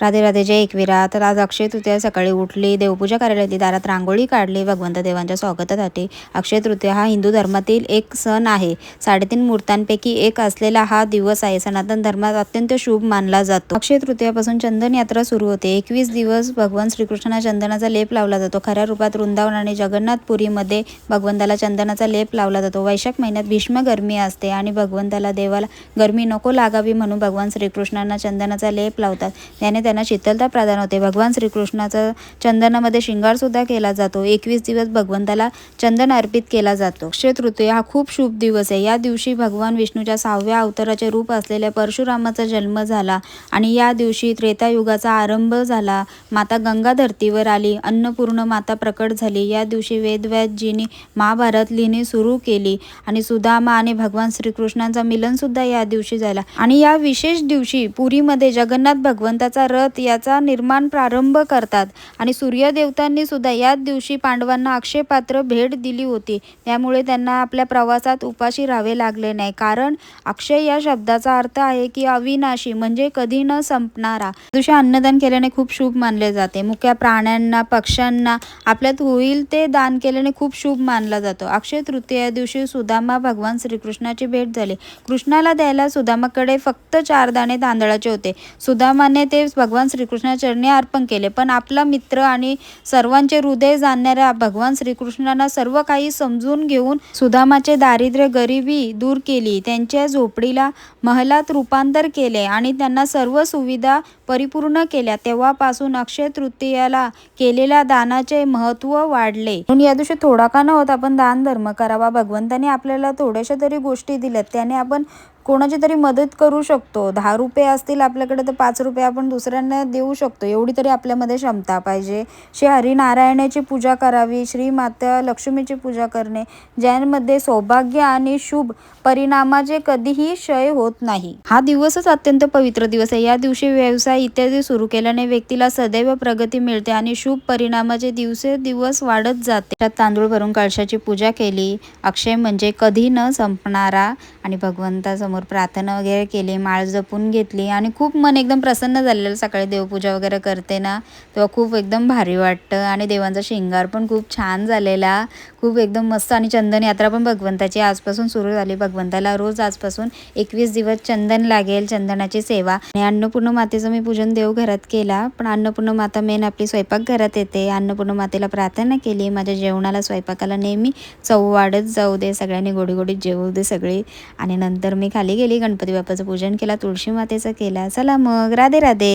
राधे राधे, जय एकविरा. तर आज अक्षय तृतीया. सकाळी उठली, देवपूजा करायला घेतली, दारात रांगोळी काढली भगवंत देवांच्या स्वागतासाठी. अक्षय तृतीया हा हिंदू धर्मातील एक सण आहे. 3.5 मूर्तांपैकी एक असलेला हा दिवस आहे. सनातन धर्मात अत्यंत शुभ मानला जातो. अक्षय तृतीयापासून चंदन यात्रा सुरू होते. 21 दिवस भगवान श्रीकृष्णांना चंदनाचा लेप लावला जातो. खऱ्या रूपात वृंदावन आणि जगन्नाथपुरीमध्ये भगवंताला चंदनाचा लेप लावला जातो. वैशाख महिन्यात भीष्म गरमी असते आणि भगवंताला देवाला गरमी नको लागावी म्हणून भगवान श्रीकृष्णांना चंदनाचा लेप लावतात. त्याने त्यांना शीतलता प्रदान होते. भगवान श्रीकृष्णाचा चंदनामध्ये शिंगार सुद्धा केला जातो. 21 दिवस भगवंताला चंदन अर्पित केला जातो. अक्षय तृतीया हा खूप शुभ दिवस आहे. या दिवशी भगवान विष्णूच्या 6व्या अवताराचे रूप असलेल्या परशुरामाचा जन्म झाला आणि या दिवशी त्रेतायुगाचा आरंभ झाला. माता गंगा धर्तीवर आली, अन्नपूर्ण माता प्रकट झाली. या दिवशी वेदव्यासजींनी महाभारत लिहिणे सुरू केली आणि सुदामा आणि भगवान श्रीकृष्णांचा मिलन सुद्धा या दिवशी झाला. आणि या विशेष दिवशी पुरीमध्ये जगन्नाथ भगवंताचा रथ याचा निर्माण प्रारंभ करतात आणि सूर्यदेवतांनी सुद्धा याच दिवशी पांडवांना अक्षय पात्र भेट दिली होती. त्यामुळे त्यांना आपल्या प्रवासात उपाशी राहावे लागले नाही. कारण अक्षय या शब्दाचा अर्थ आहे की अविनाशी, म्हणजे कधी न संपणारा. दिवशी अन्नदान केल्याने खूप शुभ मानले जाते. मुक्या प्राण्यांना, पक्ष्यांना आपल्यात होईल ते दान केल्याने खूप शुभ मानला जातो. अक्षय तृतीया दिवशी सुदामा भगवान श्रीकृष्णाची भेट झाली. कृष्णाला द्यायला सुदामाकडे फक्त 4 दाणे तांदळाचे होते. सुदामाने ते भगवान श्रीकृष्णाच्या चरणी अर्पण केले. पण आपला मित्र आणि सर्वांचे हृदय जाणणाऱ्या भगवान श्रीकृष्णांना सर्व काही समजून घेऊन सुदामाचे दारिद्र्य, गरिबी दूर केली. त्यांच्या झोपडीला महलात रूपांतर केले आणि त्यांना सर्व सुविधा परिपूर्ण केल्या. तेव्हापासून अक्षय तृतीयाला केलेल्या दानाचे महत्त्व वाढले. म्हणून या दिवशी थोडा का न होता आपण दान धर्म करावा. भगवंताने आपल्याला थोड्याशा तरी गोष्टी दिल्यात, त्याने आपण कोणाची तरी मदत करू शकतो. 10 रुपये असतील आपल्याकडे तर 5 रुपये आपण दुसऱ्यांना देऊ शकतो. एवढी तरी आपल्यामध्ये क्षमता पाहिजे. श्री हरिनारायणाची पूजा करावी, श्री माता लक्ष्मीची पूजा करणे, ज्यामध्ये सौभाग्य आणि शुभ परिणामाचे कधीही क्षय होत नाही. हा दिवसच अत्यंत पवित्र दिवस आहे. या दिवशी व्यवसाय इत्यादी सुरू केल्याने व्यक्तीला सदैव प्रगती मिळते आणि शुभ परिणामाचे दिवसेंदिवस वाढत जाते. त्यात तांदूळ भरून कळशाची पूजा केली. अक्षय म्हणजे कधी न संपणारा. आणि भगवंतासमोर प्रार्थना वगैरे केली, माळ जपून घेतली आणि खूप मन एकदम प्रसन्न झालेलं. सकाळी देवपूजा वगैरे करते ना तेव्हा खूप एकदम भारी वाटतं आणि देवांचा शिंगार पण खूप छान झालेला, खूप एकदम मस्त. आणि चंदन यात्रा पण भगवंताची आजपासून सुरू झाली. भगवंताला रोज आजपासून 21 दिवस चंदन लागेल, चंदनाची सेवा. आणि अन्नपूर्ण मातेचं मी पूजन देवघरात केला, पण अन्नपूर्ण माता मेन आपली स्वयंपाकघरात येते. अन्नपूर्ण मातेला प्रार्थना केली, माझ्या जेवणाला, स्वयंपाकाला नेहमी चव वाढत जाऊ दे, सगळ्यांनी गोडी गोडीत जेवू दे सगळे. आणि नंतर मी खाली गेली, गणपती बाप्पाचं पूजन केला, तुळशी मातेचं केला. चला मग, राधे राधे.